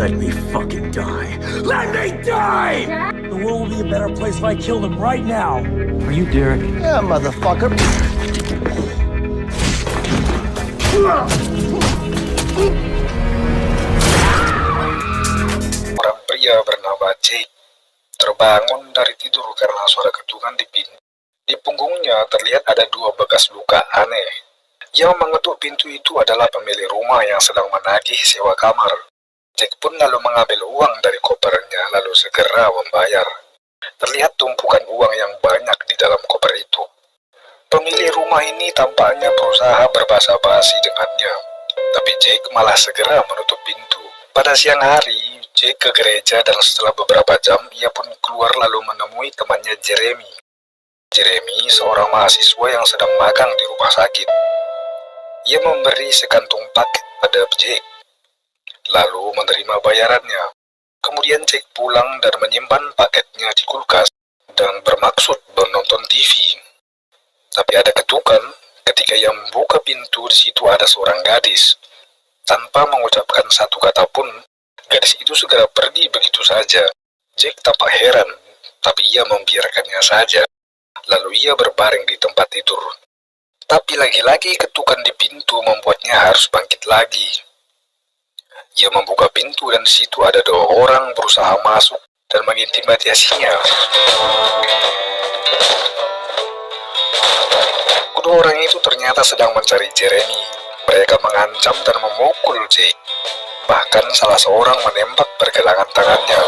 Let me fucking die. Let me die! The world will be a better place if I killed him right now. Are you Derek? Yeah, motherfucker. Orang pria bernama Jake terbangun dari tidur karena suara ketukan di pintu. Di punggungnya terlihat ada 2 bekas luka aneh. Yang mengetuk pintu itu adalah pemilik rumah yang sedang menagih sewa kamar. Jake pun lalu mengambil uang dari kopernya lalu segera membayar. Terlihat tumpukan uang yang banyak di dalam koper itu. Pemilik rumah ini tampaknya berusaha berbasa-basi dengannya, tapi Jake malah segera menutup pintu. Pada siang hari, Jake ke gereja dan setelah beberapa jam, ia pun keluar lalu menemui temannya Jeremy. Jeremy seorang mahasiswa yang sedang magang di rumah sakit. Ia memberi sekantung paket pada Jake, lalu menerima bayarannya. Kemudian Jake pulang dan menyimpan paketnya di kulkas dan bermaksud menonton TV. Tapi ada ketukan ketika ia membuka pintu. Di situ ada seorang gadis. Tanpa mengucapkan satu kata pun, gadis itu segera pergi begitu saja. Jake tampak heran, tapi ia membiarkannya saja. Lalu ia berbaring di tempat tidur. Tapi lagi-lagi ketukan di pintu membuatnya harus bangkit lagi. Ia membuka pintu dan di situ ada 2 orang berusaha masuk dan mengintimidasinya. Kedua orang itu ternyata sedang mencari Jeremy. Mereka mengancam dan memukul Jake. Bahkan salah seorang menembak pergelangan tangannya.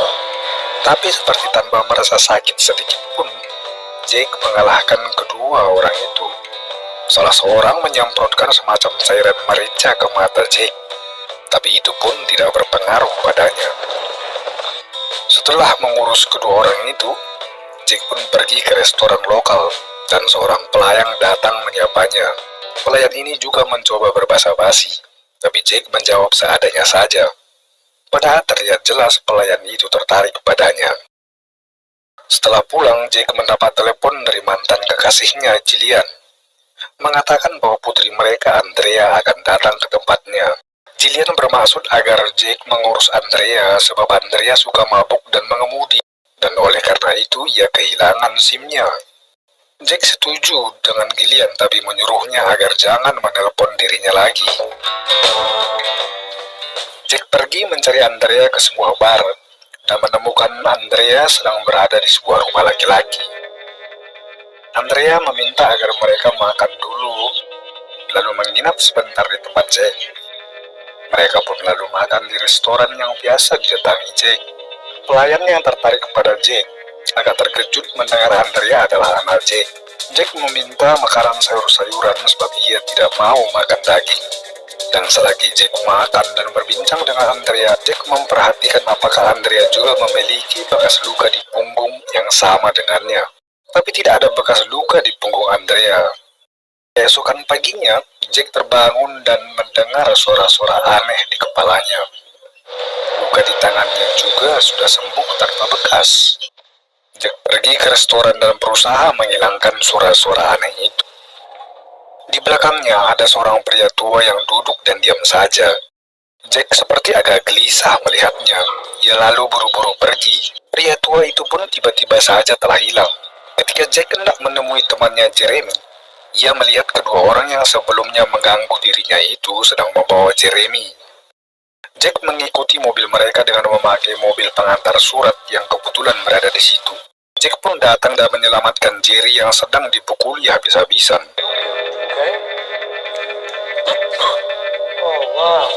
Tapi seperti tanpa merasa sakit sedikit pun, Jake mengalahkan kedua orang itu. Salah seorang menyemprotkan semacam cairan merica ke mata Jake, tapi itu pun tidak berpengaruh padanya. Setelah mengurus kedua orang itu, Jake pun pergi ke restoran lokal dan seorang pelayan datang menyapanya. Pelayan ini juga mencoba berbasa-basi, tapi Jake menjawab seadanya saja. Padahal terlihat jelas pelayan itu tertarik padanya. Setelah pulang, Jake mendapat telepon dari mantan kekasihnya, Jillian, mengatakan bahwa putri mereka, Andrea, akan datang ke tempatnya. Jillian bermaksud agar Jake mengurus Andrea sebab Andrea suka mabuk dan mengemudi, dan oleh karena itu ia kehilangan SIM-nya. Jake setuju dengan Jillian tapi menyuruhnya agar jangan menelpon dirinya lagi. Jake pergi mencari Andrea ke sebuah bar dan menemukan Andrea sedang berada di sebuah rumah laki-laki. Andrea meminta agar mereka makan dulu, lalu menginap sebentar di tempat Jake. Mereka pun lalu makan di restoran yang biasa didatangi Jake. Pelayan yang tertarik kepada Jake agak terkejut mendengar Andrea adalah anak Jake. Jake meminta makanan sayur-sayuran sebab ia tidak mau makan daging. Dan selagi Jake makan dan berbincang dengan Andrea, Jake memperhatikan apakah Andrea juga memiliki bekas luka di punggung yang sama dengannya. Tapi tidak ada bekas luka di punggung Andrea. Keesokan paginya, Jake terbangun dan mendengar suara-suara aneh di kepalanya. Luka di tangannya juga sudah sembuh tanpa bekas. Jake pergi ke restoran dan berusaha menghilangkan suara-suara aneh itu. Di belakangnya ada seorang pria tua yang duduk dan diam saja. Jake seperti agak gelisah melihatnya. Ia lalu buru-buru pergi. Pria tua itu pun tiba-tiba saja telah hilang. Ketika Jake hendak menemui temannya Jeremy, ia melihat kedua orang yang sebelumnya mengganggu dirinya itu sedang membawa Jeremy. Jake mengikuti mobil mereka dengan memakai mobil pengantar surat yang kebetulan berada di situ. Jake pun datang dan menyelamatkan Jerry yang sedang dipukuli habis-habisan. Oh, wow.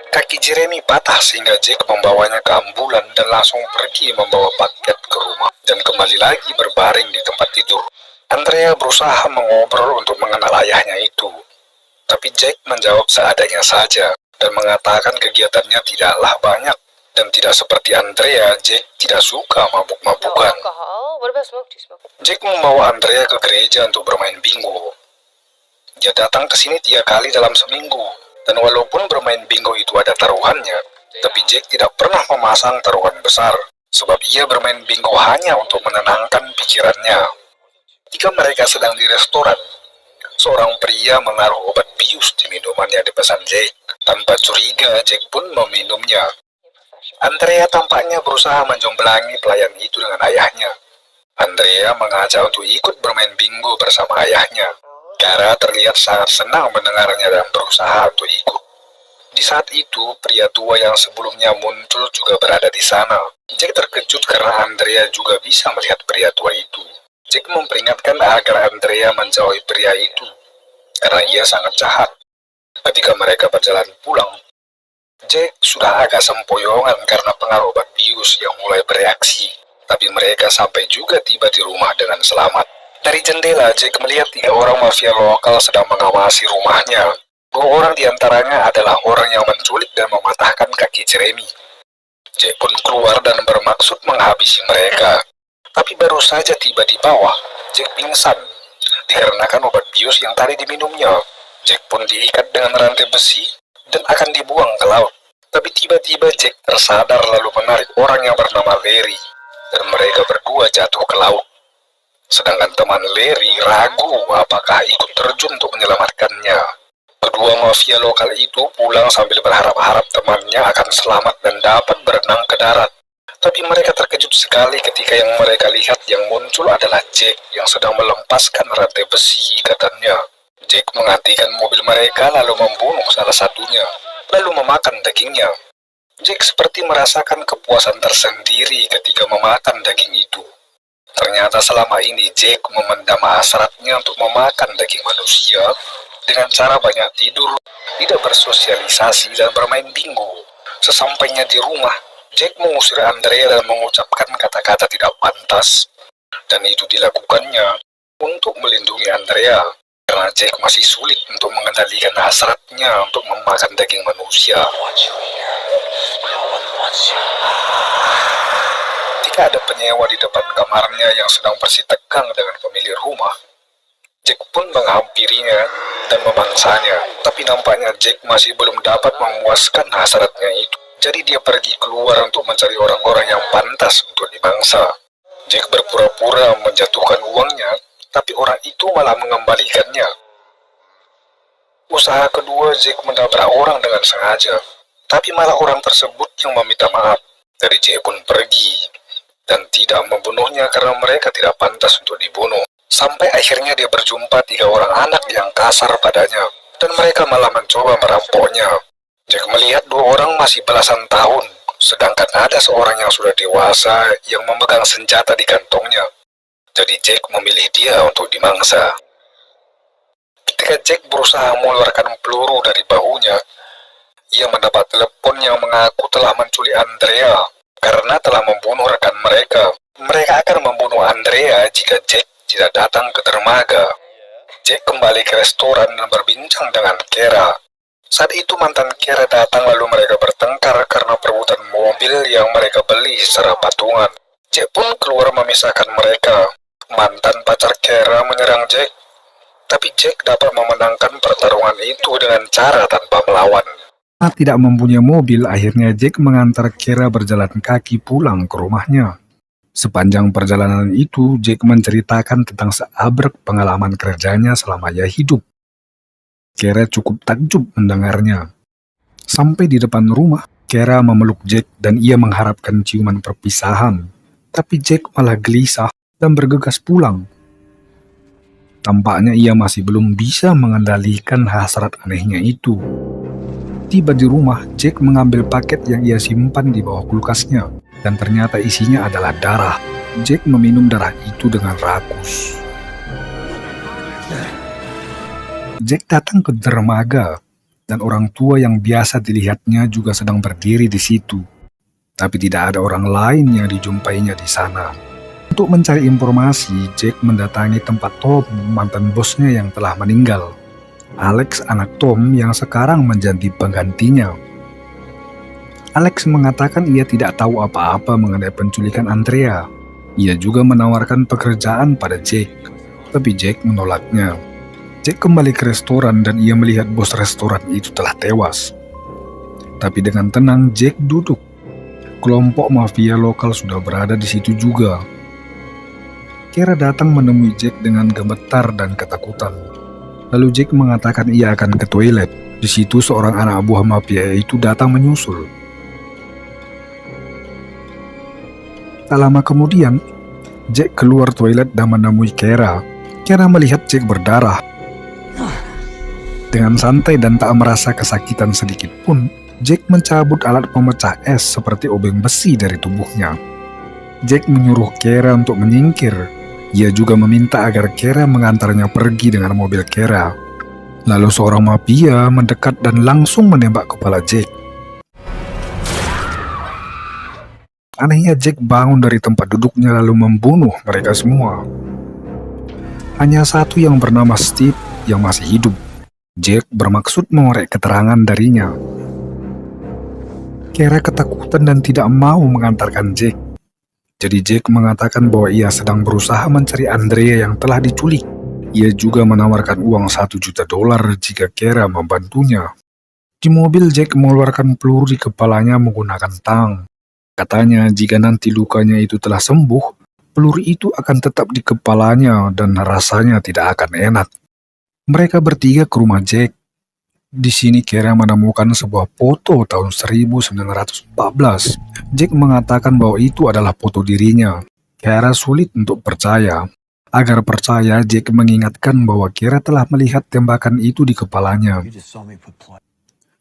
Kaki Jeremy patah sehingga Jake membawanya ke ambulan dan langsung pergi membawa paket ke rumah dan kembali lagi berbaring di tempat tidur. Andrea berusaha mengobrol untuk mengenal ayahnya itu, tapi Jake menjawab seadanya saja dan mengatakan kegiatannya tidaklah banyak. Dan tidak seperti Andrea, Jake tidak suka mabuk-mabukan. Jake membawa Andrea ke gereja untuk bermain bingo. Dia datang ke sini 3 kali dalam seminggu. Dan walaupun bermain bingo itu ada taruhannya, tapi Jake tidak pernah memasang taruhan besar, sebab ia bermain bingo hanya untuk menenangkan pikirannya. Ketika mereka sedang di restoran, seorang pria menaruh obat bius di minuman yang dipesan Jack. Tanpa curiga, Jack pun meminumnya. Andrea tampaknya berusaha menjomblangi pelayan itu dengan ayahnya. Andrea mengajak untuk ikut bermain bingo bersama ayahnya. Kara terlihat sangat senang mendengarnya dan berusaha untuk ikut. Di saat itu, pria tua yang sebelumnya muncul juga berada di sana. Jack terkejut karena Andrea juga bisa melihat pria tua itu. Jack memperingatkan agar Andrea menjauhi pria itu, karena ia sangat jahat. Ketika mereka berjalan pulang, Jack sudah agak sempoyongan karena pengaruh obat bius yang mulai bereaksi. Tapi mereka sampai juga tiba di rumah dengan selamat. Dari jendela, Jack melihat 3 orang mafia lokal sedang mengawasi rumahnya. 2 orang diantaranya adalah orang yang menculik dan mematahkan kaki Jeremy. Jack pun keluar dan bermaksud menghabisi mereka. Tapi baru saja tiba di bawah, Jack pingsan dikarenakan obat bius yang tadi diminumnya. Jack pun diikat dengan rantai besi dan akan dibuang ke laut. Tapi tiba-tiba Jack tersadar lalu menarik orang yang bernama Larry, dan mereka berdua jatuh ke laut. Sedangkan teman Larry ragu apakah ikut terjun untuk menyelamatkannya. Kedua mafia lokal itu pulang sambil berharap-harap temannya akan selamat dan dapat berenang ke darat. Tapi mereka terkejut sekali ketika yang mereka lihat yang muncul adalah Jack yang sedang melepaskan rantai besi ikatannya. Jack menghentikan mobil mereka lalu membunuh salah satunya, lalu memakan dagingnya. Jack seperti merasakan kepuasan tersendiri ketika memakan daging itu. Ternyata selama ini Jack memendam hasratnya untuk memakan daging manusia dengan cara banyak tidur, tidak bersosialisasi, dan bermain bingo. Sesampainya di rumah, Jack mengusir Andrea dan mengucapkan kata-kata tidak pantas. Dan itu dilakukannya untuk melindungi Andrea, karena Jack masih sulit untuk mengendalikan hasratnya untuk memakan daging manusia. Ketika ada penyewa di depan kamarnya yang sedang bersitegang dengan pemilik rumah, Jack pun menghampirinya dan memangsanya. Tapi nampaknya Jack masih belum dapat memuaskan hasratnya itu. Jadi dia pergi keluar untuk mencari orang-orang yang pantas untuk dimangsa. Jack berpura-pura menjatuhkan uangnya, tapi orang itu malah mengembalikannya. Usaha kedua, Jack menabrak orang dengan sengaja, tapi malah orang tersebut yang meminta maaf. Jadi Jack pun pergi dan tidak membunuhnya karena mereka tidak pantas untuk dibunuh. Sampai akhirnya dia berjumpa 3 orang anak yang kasar padanya, dan mereka malah mencoba merampoknya. Jack melihat 2 orang masih belasan tahun, sedangkan ada seorang yang sudah dewasa yang memegang senjata di kantongnya. Jadi Jack memilih dia untuk dimangsa. Ketika Jack berusaha mengeluarkan peluru dari bahunya, ia mendapat telepon yang mengaku telah menculik Andrea karena telah membunuh rekan mereka. Mereka akan membunuh Andrea jika Jack tidak datang ke dermaga. Jack kembali ke restoran dan berbincang dengan Kara. Saat itu mantan Kara datang lalu mereka bertengkar karena perebutan mobil yang mereka beli secara patungan. Jack pun keluar memisahkan mereka. Mantan pacar Kara menyerang Jack, tapi Jack dapat memenangkan pertarungan itu dengan cara tanpa melawan. Karena tidak mempunyai mobil, akhirnya Jack mengantar Kara berjalan kaki pulang ke rumahnya. Sepanjang perjalanan itu, Jack menceritakan tentang seabrek pengalaman kerjanya selama ia hidup. Kara cukup takjub mendengarnya. Sampai di depan rumah, Kara memeluk Jack dan ia mengharapkan ciuman perpisahan. Tapi Jack malah gelisah dan bergegas pulang. Tampaknya ia masih belum bisa mengendalikan hasrat anehnya itu. Tiba di rumah, Jack mengambil paket yang ia simpan di bawah kulkasnya, dan ternyata isinya adalah darah. Jack meminum darah itu dengan rakus. Jack datang ke dermaga, dan orang tua yang biasa dilihatnya juga sedang berdiri di situ. Tapi tidak ada orang lain yang dijumpainya di sana. Untuk mencari informasi, Jack mendatangi tempat Tom, mantan bosnya yang telah meninggal. Alex, anak Tom yang sekarang menjadi penggantinya. Alex mengatakan ia tidak tahu apa-apa mengenai penculikan Andrea. Ia juga menawarkan pekerjaan pada Jack, tapi Jack menolaknya. Jack kembali ke restoran dan ia melihat bos restoran itu telah tewas. Tapi dengan tenang Jack duduk. Kelompok mafia lokal sudah berada di situ juga. Kira datang menemui Jack dengan gemetar dan ketakutan. Lalu Jack mengatakan ia akan ke toilet. Di situ seorang anak buah mafia itu datang menyusul. Tak lama kemudian, Jack keluar toilet dan menemui Kira. Kira melihat Jack berdarah. Dengan santai dan tak merasa kesakitan sedikit pun, Jack mencabut alat pemecah es seperti obeng besi dari tubuhnya. Jack menyuruh Kira untuk menyingkir. Ia juga meminta agar Kira mengantarnya pergi dengan mobil Kira. Lalu seorang mafia mendekat dan langsung menembak kepala Jack. Anehnya Jack bangun dari tempat duduknya lalu membunuh mereka semua. Hanya satu yang bernama Steve yang masih hidup. Jack bermaksud mengorek keterangan darinya. Kira ketakutan dan tidak mau mengantarkan Jack. Jadi Jack mengatakan bahwa ia sedang berusaha mencari Andrea yang telah diculik. Ia juga menawarkan uang $1 juta jika Kira membantunya. Di mobil Jack mengeluarkan peluru di kepalanya menggunakan tang. Katanya jika nanti lukanya itu telah sembuh, peluru itu akan tetap di kepalanya dan rasanya tidak akan enak. Mereka bertiga ke rumah Jack. Di sini Kira menemukan sebuah foto tahun 1914. Jack mengatakan bahwa itu adalah foto dirinya. Kira sulit untuk percaya. Agar percaya, Jack mengingatkan bahwa Kira telah melihat tembakan itu di kepalanya.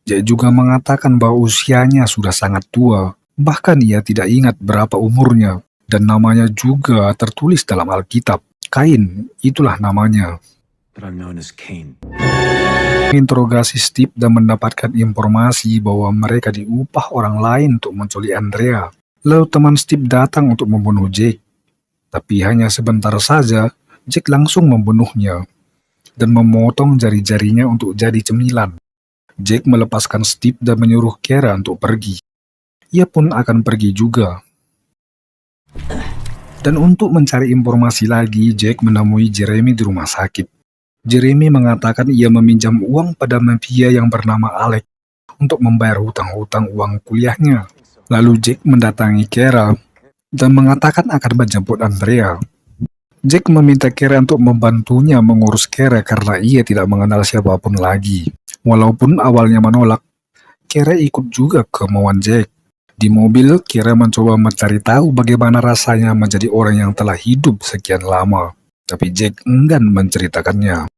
Jack juga mengatakan bahwa usianya sudah sangat tua. Bahkan ia tidak ingat berapa umurnya. Dan namanya juga tertulis dalam Alkitab. Kain, itulah namanya. Interogasi Steve dan mendapatkan informasi bahwa mereka diupah orang lain untuk menculik Andrea. Lalu teman Steve datang untuk membunuh Jack. Tapi hanya sebentar saja, Jack langsung membunuhnya dan memotong jari-jarinya untuk jadi cemilan. Jack melepaskan Steve dan menyuruh Kira untuk pergi. Ia pun akan pergi juga. Dan untuk mencari informasi lagi, Jack menemui Jeremy di rumah sakit. Jeremy mengatakan ia meminjam uang pada mafia yang bernama Alex untuk membayar hutang-hutang uang kuliahnya. Lalu Jack mendatangi Kira dan mengatakan akan menjemput Andrea. Jack meminta Kira untuk membantunya mengurus Kira karena ia tidak mengenal siapapun lagi. Walaupun awalnya menolak, Kira ikut juga kemauan Jack. Di mobil, Kira mencoba mencari tahu bagaimana rasanya menjadi orang yang telah hidup sekian lama. Tapi Jack enggan menceritakannya.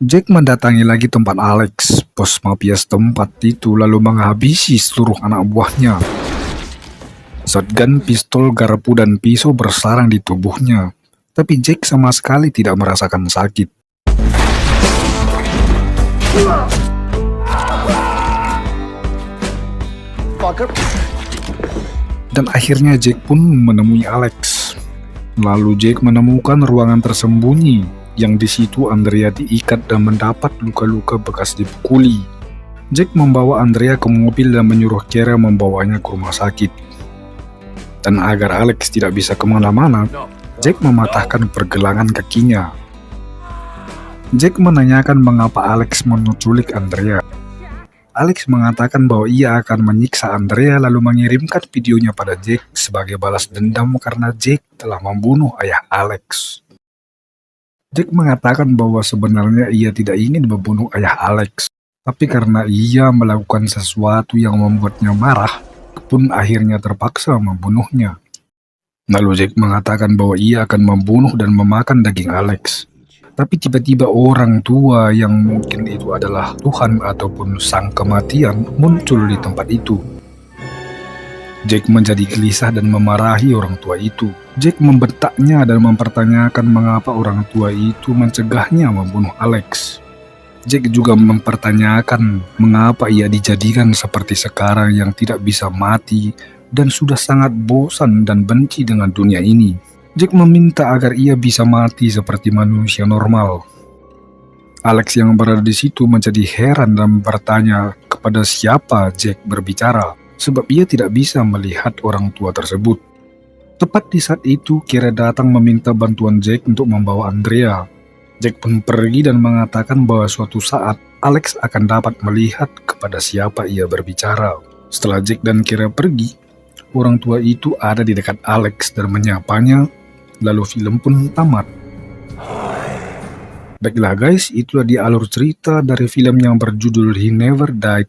Jack mendatangi lagi tempat Alex, bos mafia setempat itu, lalu menghabisi seluruh anak buahnya. Shotgun, pistol, garpu, dan pisau bersarang di tubuhnya. Tapi Jack sama sekali tidak merasakan sakit. Dan akhirnya Jack pun menemui Alex. Lalu Jack menemukan ruangan tersembunyi, yang di situ Andrea diikat dan mendapat luka-luka bekas dipukuli. Jack membawa Andrea ke mobil dan menyuruh Kira membawanya ke rumah sakit. Dan agar Alex tidak bisa kemana-mana, Jack mematahkan pergelangan kakinya. Jack menanyakan mengapa Alex menculik Andrea. Alex mengatakan bahwa ia akan menyiksa Andrea lalu mengirimkan videonya pada Jack sebagai balas dendam karena Jack telah membunuh ayah Alex. Jack mengatakan bahwa sebenarnya ia tidak ingin membunuh ayah Alex, tapi karena ia melakukan sesuatu yang membuatnya marah, pun akhirnya terpaksa membunuhnya. Lalu Jack mengatakan bahwa ia akan membunuh dan memakan daging Alex. Tapi tiba-tiba orang tua yang mungkin itu adalah Tuhan ataupun sang kematian muncul di tempat itu. Jack menjadi gelisah dan memarahi orang tua itu. Jack membentaknya dan mempertanyakan mengapa orang tua itu mencegahnya membunuh Alex. Jack juga mempertanyakan mengapa ia dijadikan seperti sekarang yang tidak bisa mati dan sudah sangat bosan dan benci dengan dunia ini. Jack meminta agar ia bisa mati seperti manusia normal. Alex yang berada di situ menjadi heran dan bertanya kepada siapa Jack berbicara, sebab ia tidak bisa melihat orang tua tersebut. Tepat di saat itu, Kira datang meminta bantuan Jack untuk membawa Andrea. Jack pun pergi dan mengatakan bahwa suatu saat Alex akan dapat melihat kepada siapa ia berbicara. Setelah Jack dan Kira pergi, orang tua itu ada di dekat Alex dan menyapanya. lalu film pun tamat. Baiklah guys, itulah dia alur cerita dari film yang berjudul He Never Died